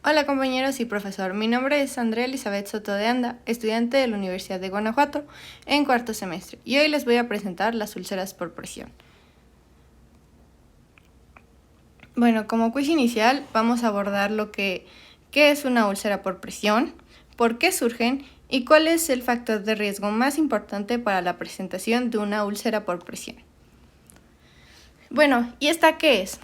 Hola compañeros y profesor, mi nombre es Andrea Elizabeth Soto de Anda, estudiante de la Universidad de Guanajuato en cuarto semestre, y hoy les voy a presentar las úlceras por presión. Bueno, como quiz inicial vamos a abordar qué es una úlcera por presión, por qué surgen y cuál es el factor de riesgo más importante para la presentación de una úlcera por presión. Bueno, ¿y esta qué es?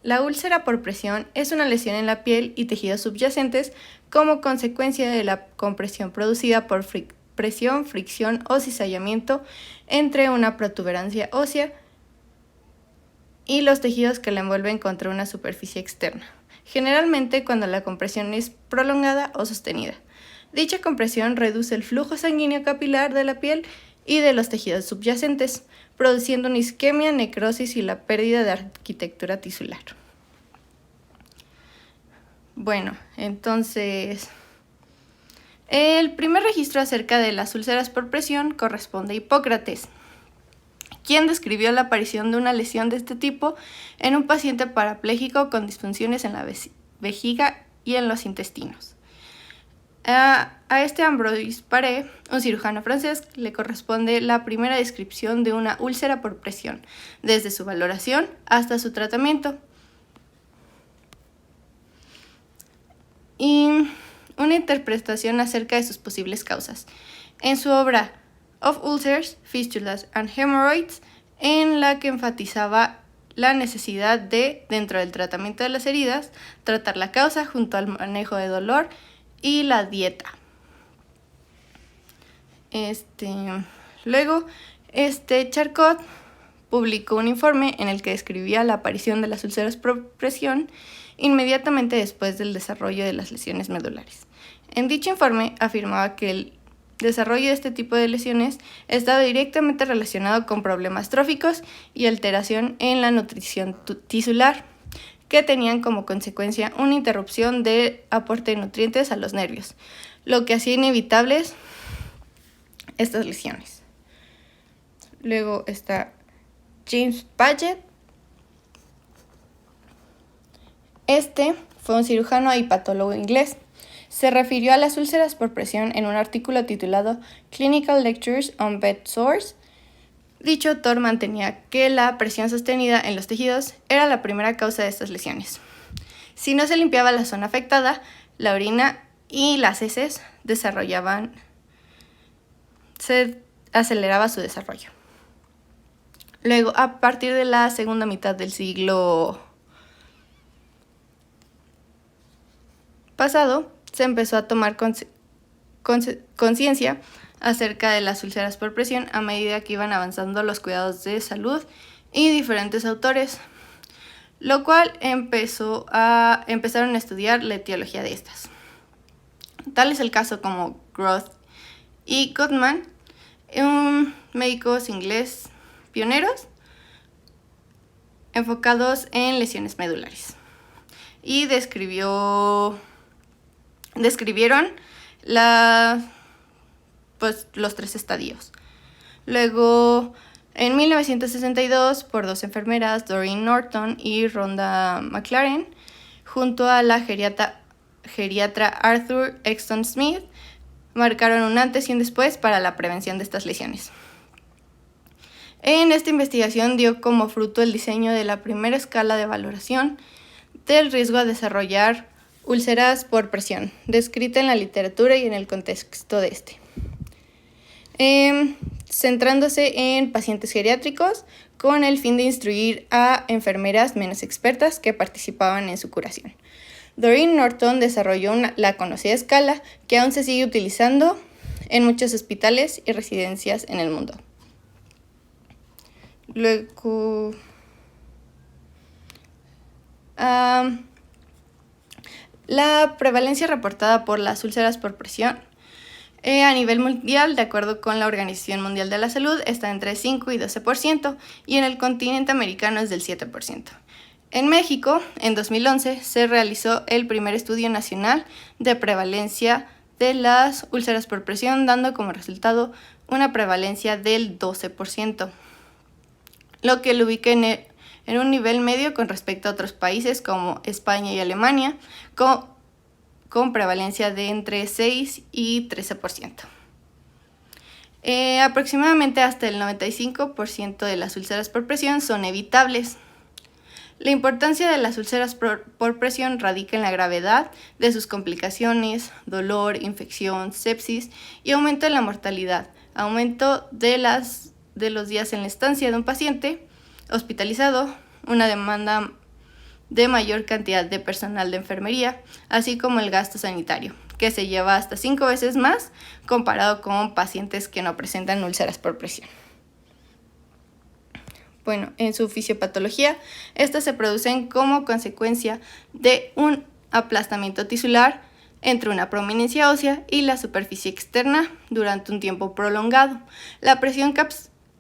La úlcera por presión es una lesión en la piel y tejidos subyacentes como consecuencia de la compresión producida por presión, fricción o cizallamiento entre una protuberancia ósea y los tejidos que la envuelven contra una superficie externa, generalmente cuando la compresión es prolongada o sostenida. Dicha compresión reduce el flujo sanguíneo capilar de la piel y de los tejidos subyacentes, produciendo una isquemia, necrosis y la pérdida de arquitectura tisular. Bueno, entonces, el primer registro acerca de las úlceras por presión corresponde a Hipócrates, quien describió la aparición de una lesión de este tipo en un paciente parapléjico con disfunciones en la vejiga y en los intestinos. A este Ambroise Paré, un cirujano francés, le corresponde la primera descripción de una úlcera por presión, desde su valoración hasta su tratamiento. Y una interpretación acerca de sus posibles causas. En su obra Of Ulcers, Fistulas and Hemorrhoids, en la que enfatizaba la necesidad de, dentro del tratamiento de las heridas, tratar la causa junto al manejo de dolor y la dieta. Luego, Charcot publicó un informe en el que describía la aparición de las úlceras por presión inmediatamente después del desarrollo de las lesiones medulares. En dicho informe afirmaba que el desarrollo de este tipo de lesiones estaba directamente relacionado con problemas tróficos y alteración en la nutrición tisular, que tenían como consecuencia una interrupción del aporte de nutrientes a los nervios, lo que hacía inevitables estas lesiones. Luego está James Paget. Fue un cirujano y patólogo inglés. Se refirió a las úlceras por presión en un artículo titulado Clinical Lectures on Bed Sores. Dicho autor mantenía que la presión sostenida en los tejidos era la primera causa de estas lesiones. Si no se limpiaba la zona afectada, la orina y las heces se aceleraba su desarrollo. Luego, a partir de la segunda mitad del siglo pasado, se empezó a tomar conciencia acerca de las úlceras por presión a medida que iban avanzando los cuidados de salud y diferentes autores, lo cual empezaron a estudiar la etiología de estas. Tal es el caso como Groth y Gottman, médicos ingleses pioneros enfocados en lesiones medulares, y describieron los 3 estadios. Luego, en 1962, por 2 enfermeras, Doreen Norton y Rhonda McLaren, junto a la geriatra Arthur Exton Smith, marcaron un antes y un después para la prevención de estas lesiones. En esta investigación dio como fruto el diseño de la primera escala de valoración del riesgo a desarrollar úlceras por presión, descrita en la literatura y en el contexto de centrándose en pacientes geriátricos con el fin de instruir a enfermeras menos expertas que participaban en su curación. Doreen Norton desarrolló la conocida escala que aún se sigue utilizando en muchos hospitales y residencias en el mundo. Luego, la prevalencia reportada por las úlceras por presión a nivel mundial, de acuerdo con la Organización Mundial de la Salud, está entre 5 y 12%, y en el continente americano es del 7%. En México, en 2011, se realizó el primer estudio nacional de prevalencia de las úlceras por presión, dando como resultado una prevalencia del 12%, lo que lo ubica en en un nivel medio con respecto a otros países como España y Alemania, con prevalencia de entre 6 y 13%. Aproximadamente hasta el 95% de las úlceras por presión son evitables. La importancia de las úlceras por presión radica en la gravedad de sus complicaciones, dolor, infección, sepsis y aumento en la mortalidad, aumento de los días en la estancia de un paciente hospitalizado, una demanda de mayor cantidad de personal de enfermería, así como el gasto sanitario, que se lleva hasta 5 veces más comparado con pacientes que no presentan úlceras por presión. Bueno, en su fisiopatología, estas se producen como consecuencia de un aplastamiento tisular entre una prominencia ósea y la superficie externa durante un tiempo prolongado. La presión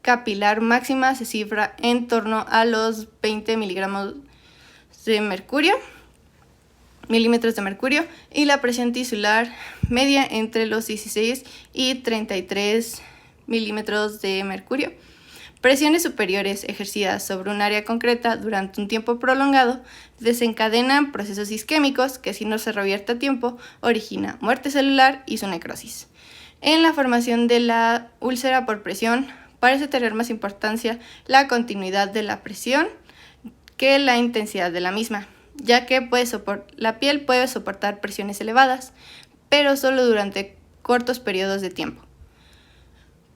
capilar máxima se cifra en torno a los 20 milímetros de mercurio y la presión tisular media entre los 16 y 33 milímetros de mercurio. Presiones superiores ejercidas sobre un área concreta durante un tiempo prolongado desencadenan procesos isquémicos que, si no se revierte a tiempo, origina muerte celular y su necrosis. En la formación de la úlcera por presión parece tener más importancia la continuidad de la presión que la intensidad de la misma, ya que la piel puede soportar presiones elevadas, pero solo durante cortos periodos de tiempo.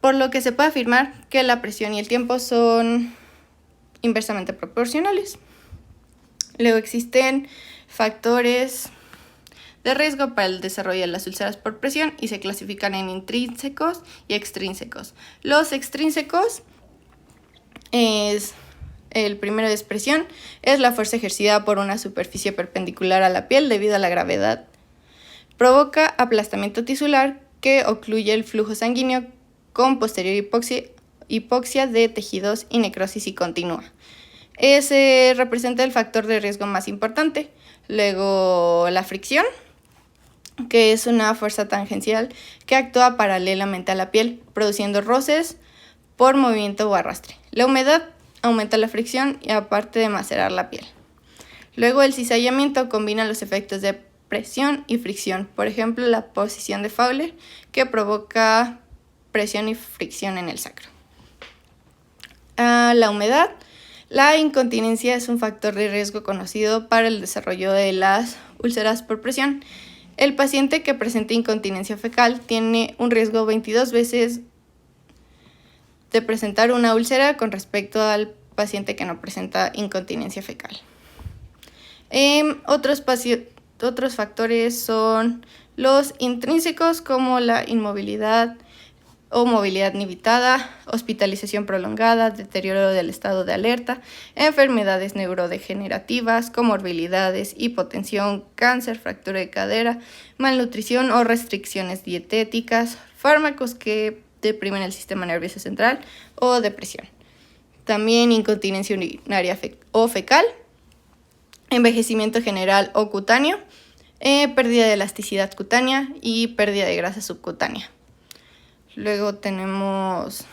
Por lo que se puede afirmar que la presión y el tiempo son inversamente proporcionales. Luego existen factores de riesgo para el desarrollo de las úlceras por presión y se clasifican en intrínsecos y extrínsecos. Los extrínsecos el primero de presión, es la fuerza ejercida por una superficie perpendicular a la piel debido a la gravedad. Provoca aplastamiento tisular que ocluye el flujo sanguíneo con posterior hipoxia de tejidos y necrosis y continua. Ese representa el factor de riesgo más importante. Luego la fricción, que es una fuerza tangencial que actúa paralelamente a la piel, produciendo roces por movimiento o arrastre. La humedad aumenta la fricción y aparte de macerar la piel. Luego el cizallamiento combina los efectos de presión y fricción. Por ejemplo, la posición de Fowler, que provoca presión y fricción en el sacro. La humedad. La incontinencia es un factor de riesgo conocido para el desarrollo de las úlceras por presión. El paciente que presenta incontinencia fecal tiene un riesgo 22 veces de presentar una úlcera con respecto al paciente que no presenta incontinencia fecal. Otros factores son los intrínsecos, como la inmovilidad o movilidad limitada, hospitalización prolongada, deterioro del estado de alerta, enfermedades neurodegenerativas, comorbilidades, hipotensión, cáncer, fractura de cadera, malnutrición o restricciones dietéticas, fármacos que deprimen el sistema nervioso central o depresión. También incontinencia urinaria o fecal, envejecimiento general o cutáneo, pérdida de elasticidad cutánea y pérdida de grasa subcutánea. Luego tenemos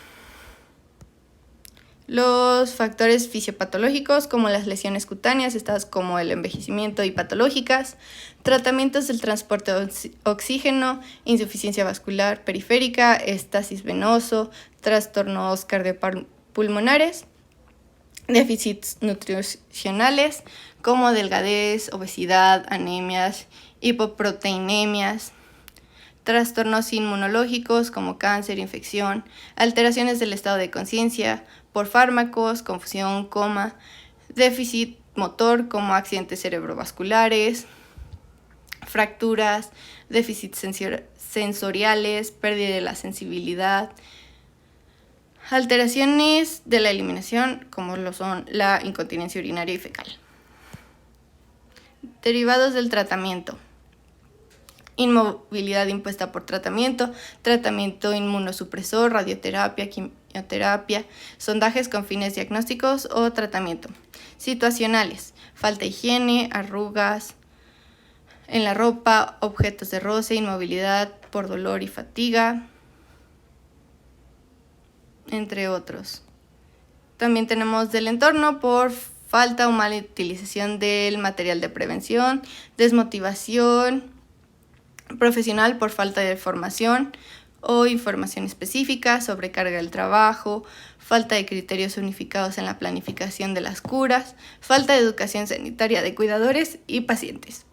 los factores fisiopatológicos, como las lesiones cutáneas, estas como el envejecimiento y patológicas, tratamientos del transporte de oxígeno, insuficiencia vascular periférica, estasis venoso, trastornos cardiopulmonares, déficits nutricionales como delgadez, obesidad, anemias, hipoproteinemias, trastornos inmunológicos como cáncer, infección, alteraciones del estado de conciencia por fármacos, confusión, coma, déficit motor como accidentes cerebrovasculares, fracturas, déficits sensoriales, pérdida de la sensibilidad, alteraciones de la eliminación como lo son la incontinencia urinaria y fecal. Derivados del tratamiento. Inmovilidad impuesta por tratamiento inmunosupresor, radioterapia, quimioterapia, sondajes con fines diagnósticos o tratamiento. Situacionales, falta de higiene, arrugas en la ropa, objetos de roce, inmovilidad por dolor y fatiga, entre otros. También tenemos del entorno por falta o mala utilización del material de prevención, desmotivación profesional por falta de formación o información específica, sobrecarga del trabajo, falta de criterios unificados en la planificación de las curas, falta de educación sanitaria de cuidadores y pacientes,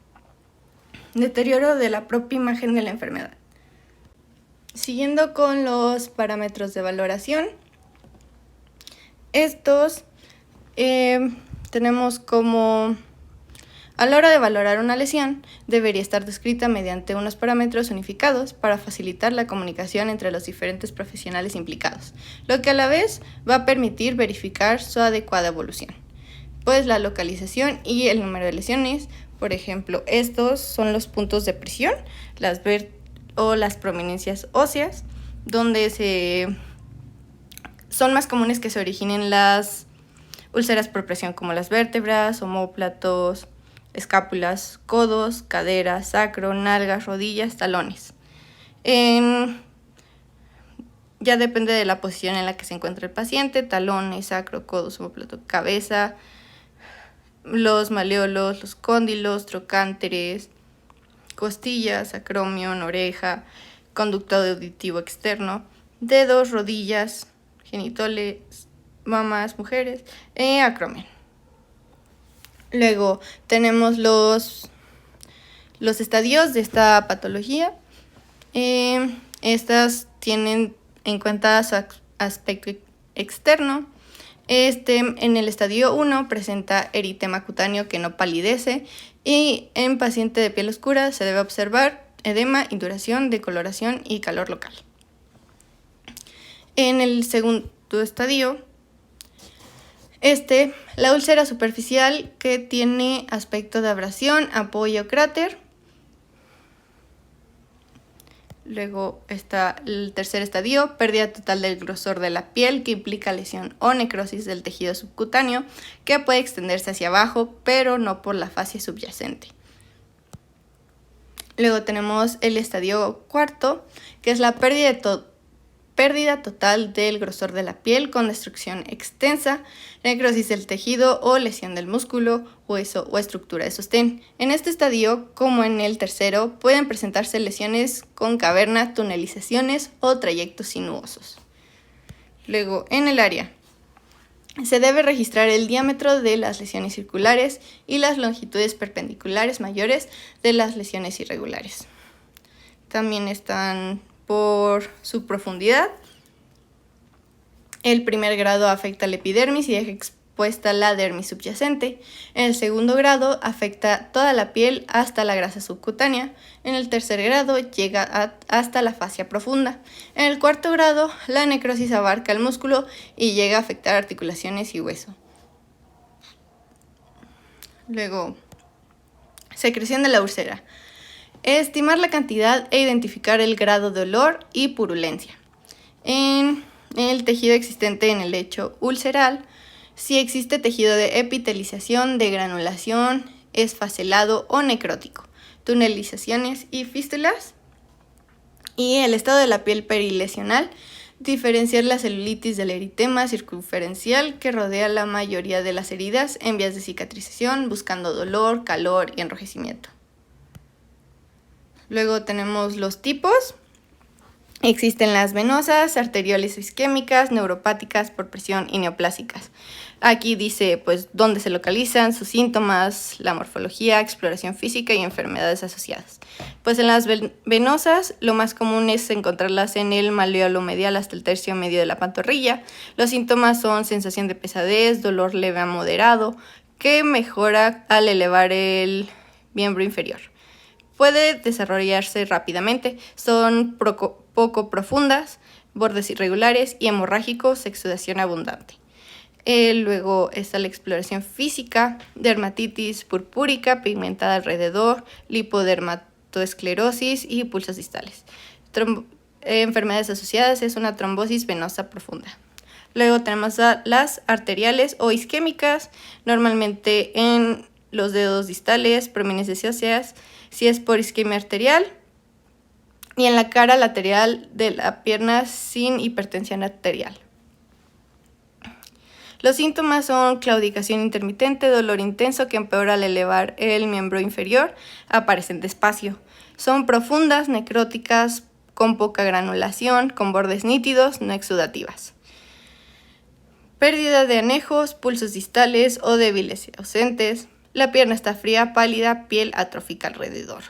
deterioro de la propia imagen de la enfermedad. Siguiendo con los parámetros de valoración, estos tenemos como a la hora de valorar una lesión, debería estar descrita mediante unos parámetros unificados para facilitar la comunicación entre los diferentes profesionales implicados, lo que a la vez va a permitir verificar su adecuada evolución. Pues la localización y el número de lesiones, por ejemplo, estos son los puntos de presión, las prominencias óseas, donde son más comunes que se originen las úlceras por presión, como las vértebras, omóplatos, escápulas, codos, caderas, sacro, nalgas, rodillas, talones. Ya depende de la posición en la que se encuentra el paciente: talones, sacro, codos, omóplato, cabeza, los maleolos, los cóndilos, trocánteres, costillas, acromion, oreja, conducto auditivo externo, dedos, rodillas, genitales, mamas, mujeres, acromion. Luego tenemos los estadios de esta patología. Estas tienen en cuenta su aspecto externo. En el estadio 1 presenta eritema cutáneo que no palidece, y en paciente de piel oscura se debe observar edema, induración, decoloración y calor local. En el segundo estadio, la úlcera superficial, que tiene aspecto de abrasión, apoyo o cráter. Luego está el tercer estadio, pérdida total del grosor de la piel, que implica lesión o necrosis del tejido subcutáneo, que puede extenderse hacia abajo, pero no por la fascia subyacente. Luego tenemos el estadio cuarto, que es la pérdida total del grosor de la piel con destrucción extensa, necrosis del tejido o lesión del músculo, hueso o estructura de sostén. En este estadio, como en el tercero, pueden presentarse lesiones con caverna, tunelizaciones o trayectos sinuosos. Luego, en el área, se debe registrar el diámetro de las lesiones circulares y las longitudes perpendiculares mayores de las lesiones irregulares. También están por su profundidad. El primer grado afecta la epidermis y deja expuesta la dermis subyacente. En el segundo grado afecta toda la piel hasta la grasa subcutánea. En el tercer grado llega hasta la fascia profunda. En el cuarto grado, la necrosis abarca el músculo y llega a afectar articulaciones y hueso. Luego, secreción de la úlcera. Estimar la cantidad e identificar el grado de dolor y purulencia. En el tejido existente en el lecho ulceral, si existe tejido de epitelización, de granulación, esfacelado o necrótico, tunelizaciones y fístulas. Y el estado de la piel perilesional, diferenciar la celulitis del eritema circunferencial que rodea la mayoría de las heridas en vías de cicatrización, buscando dolor, calor y enrojecimiento. Luego tenemos los tipos. Existen las venosas, arteriales o isquémicas, neuropáticas por presión y neoplásicas. Aquí dice dónde se localizan, sus síntomas, la morfología, exploración física y enfermedades asociadas. En las venosas, lo más común es encontrarlas en el maleolo medial hasta el tercio medio de la pantorrilla. Los síntomas son sensación de pesadez, dolor leve a moderado, que mejora al elevar el miembro inferior. Puede desarrollarse rápidamente, son poco profundas, bordes irregulares y hemorrágicos, exudación abundante. Luego está la exploración física, dermatitis purpúrica pigmentada alrededor, lipodermatoesclerosis y pulsos distales. Enfermedades asociadas es una trombosis venosa profunda. Luego tenemos las arteriales o isquémicas, normalmente en los dedos distales, prominencias óseas, si es por isquemia arterial, y en la cara lateral de la pierna sin hipertensión arterial. Los síntomas son claudicación intermitente, dolor intenso que empeora al elevar el miembro inferior, aparecen despacio. Son profundas, necróticas, con poca granulación, con bordes nítidos, no exudativas. Pérdida de anejos, pulsos distales o débiles y ausentes. La pierna está fría, pálida, piel atrófica alrededor.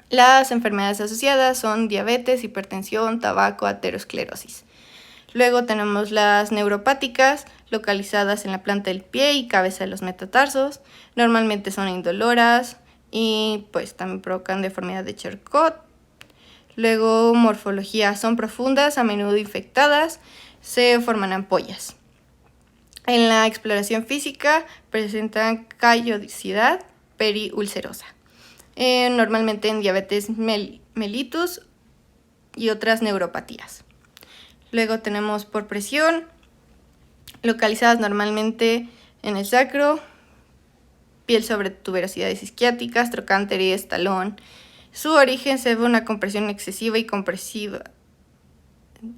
Las enfermedades asociadas son diabetes, hipertensión, tabaco, aterosclerosis. Luego tenemos las neuropáticas, localizadas en la planta del pie y cabeza de los metatarsos. Normalmente son indoloras y pues también provocan deformidad de Charcot. Luego morfología, son profundas, a menudo infectadas, se forman ampollas. En la exploración física presentan callosidad periulcerosa. Normalmente en diabetes mellitus y otras neuropatías. Luego tenemos por presión, localizadas normalmente en el sacro, piel sobre tuberosidades isquiáticas, trocánteres, talón. Su origen se debe a una compresión excesiva y compresiva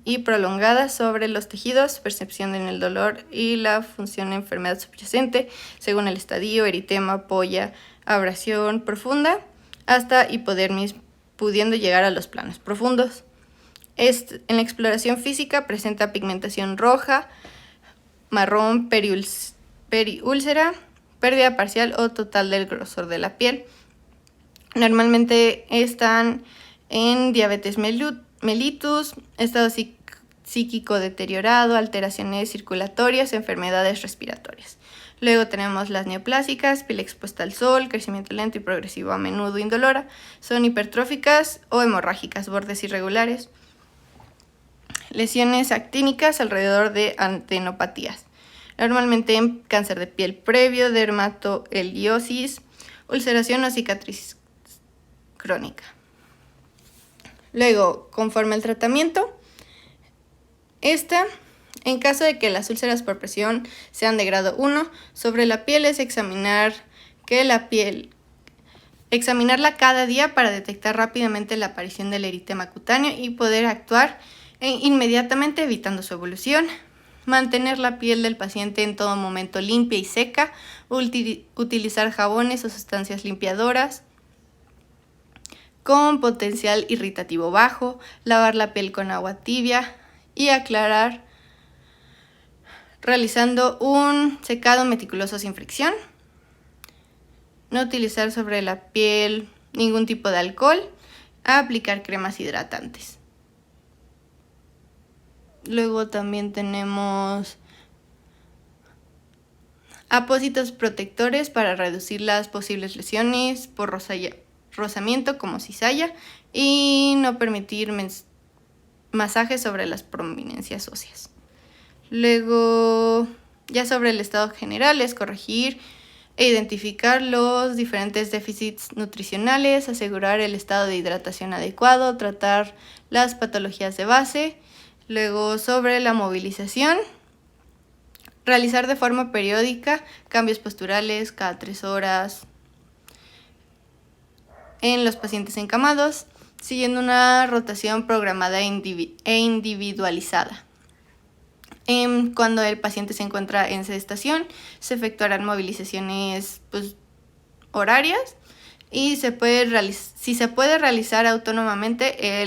y prolongada sobre los tejidos, percepción en el dolor y la función de enfermedad subyacente, según el estadio, eritema, polla, abrasión profunda, hasta hipodermis, pudiendo llegar a los planos profundos. En la exploración física presenta pigmentación roja, marrón, periúlcera, pérdida parcial o total del grosor de la piel. Normalmente están en diabetes mellitus, estado psíquico deteriorado, alteraciones circulatorias, enfermedades respiratorias. Luego tenemos las neoplásicas, piel expuesta al sol, crecimiento lento y progresivo, a menudo indolora. Son hipertróficas o hemorrágicas, bordes irregulares. Lesiones actínicas alrededor de adenopatías. Normalmente en cáncer de piel previo, dermatoheliosis, ulceración o cicatriz crónica. Luego, conforme al tratamiento, en caso de que las úlceras por presión sean de grado 1, sobre la piel es examinarla cada día para detectar rápidamente la aparición del eritema cutáneo y poder actuar inmediatamente evitando su evolución. Mantener la piel del paciente en todo momento limpia y seca, utilizar jabones o sustancias limpiadoras con potencial irritativo bajo, lavar la piel con agua tibia y aclarar realizando un secado meticuloso sin fricción. No utilizar sobre la piel ningún tipo de alcohol, aplicar cremas hidratantes. Luego también tenemos apósitos protectores para reducir las posibles lesiones por rozamiento como cizalla y no permitir masajes sobre las prominencias óseas. Luego, ya sobre el estado general, es corregir e identificar los diferentes déficits nutricionales, asegurar el estado de hidratación adecuado, tratar las patologías de base. Luego, sobre la movilización, realizar de forma periódica cambios posturales cada 3 horas en los pacientes encamados, siguiendo una rotación programada e individualizada. Cuando el paciente se encuentra en sedestación, se efectuarán movilizaciones horarias y si se puede realizar autónomamente,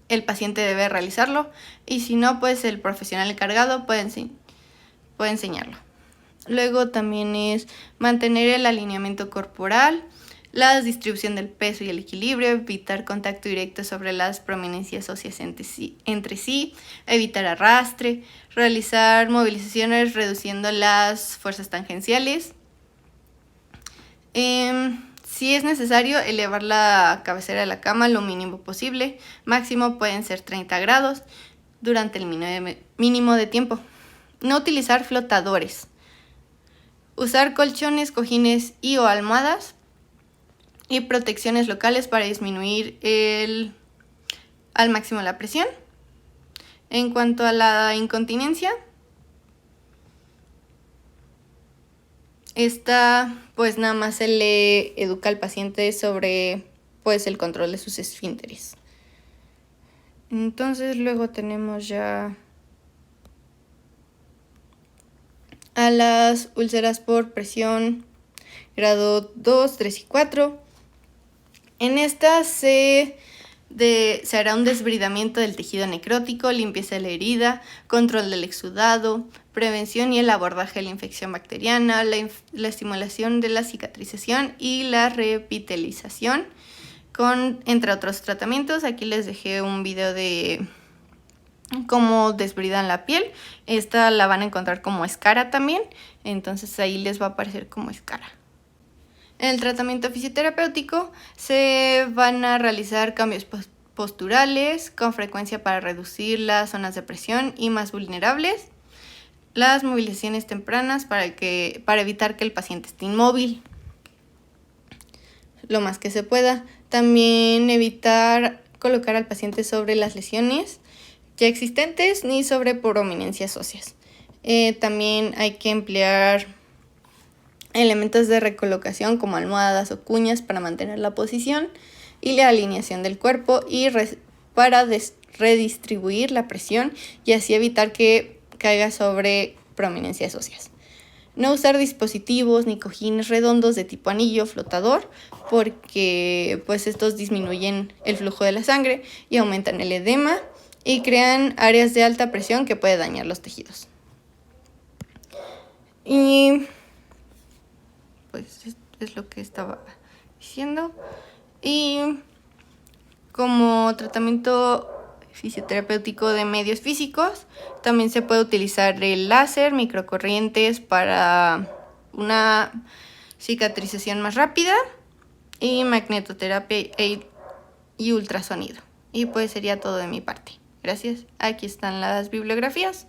el paciente debe realizarlo, y si no, pues el profesional encargado puede enseñarlo. Luego también es mantener el alineamiento corporal, la distribución del peso y el equilibrio, evitar contacto directo sobre las prominencias óseas entre sí, evitar arrastre, realizar movilizaciones reduciendo las fuerzas tangenciales. Si es necesario, elevar la cabecera de la cama lo mínimo posible, máximo pueden ser 30 grados durante el mínimo de tiempo. No utilizar flotadores. Usar colchones, cojines o almohadas y protecciones locales para disminuir al máximo la presión. En cuanto a la incontinencia, pues nada más se le educa al paciente sobre el control de sus esfínteres. Entonces luego tenemos ya a las úlceras por presión grado 2, 3 y 4. En estas se hará un desbridamiento del tejido necrótico, limpieza de la herida, control del exudado, prevención y el abordaje de la infección bacteriana, la estimulación de la cicatrización y la revitalización, entre otros tratamientos. Aquí les dejé un video de cómo desbridan la piel. Esta la van a encontrar como escara también, entonces ahí les va a aparecer como escara. En el tratamiento fisioterapéutico se van a realizar cambios posturales con frecuencia para reducir las zonas de presión y más vulnerables, las movilizaciones tempranas para evitar que el paciente esté inmóvil lo más que se pueda. También evitar colocar al paciente sobre las lesiones ya existentes ni sobre prominencias óseas. También hay que emplear elementos de recolocación como almohadas o cuñas para mantener la posición y la alineación del cuerpo y para redistribuir la presión y así evitar que caiga sobre prominencias óseas. No usar dispositivos ni cojines redondos de tipo anillo flotador porque pues estos disminuyen el flujo de la sangre y aumentan el edema y crean áreas de alta presión que puede dañar los tejidos. Y pues es lo que estaba diciendo. Y como tratamiento fisioterapéutico de medios físicos, también se puede utilizar el láser, microcorrientes para una cicatrización más rápida y magnetoterapia y ultrasonido. Y pues sería todo de mi parte. Gracias. Aquí están las bibliografías.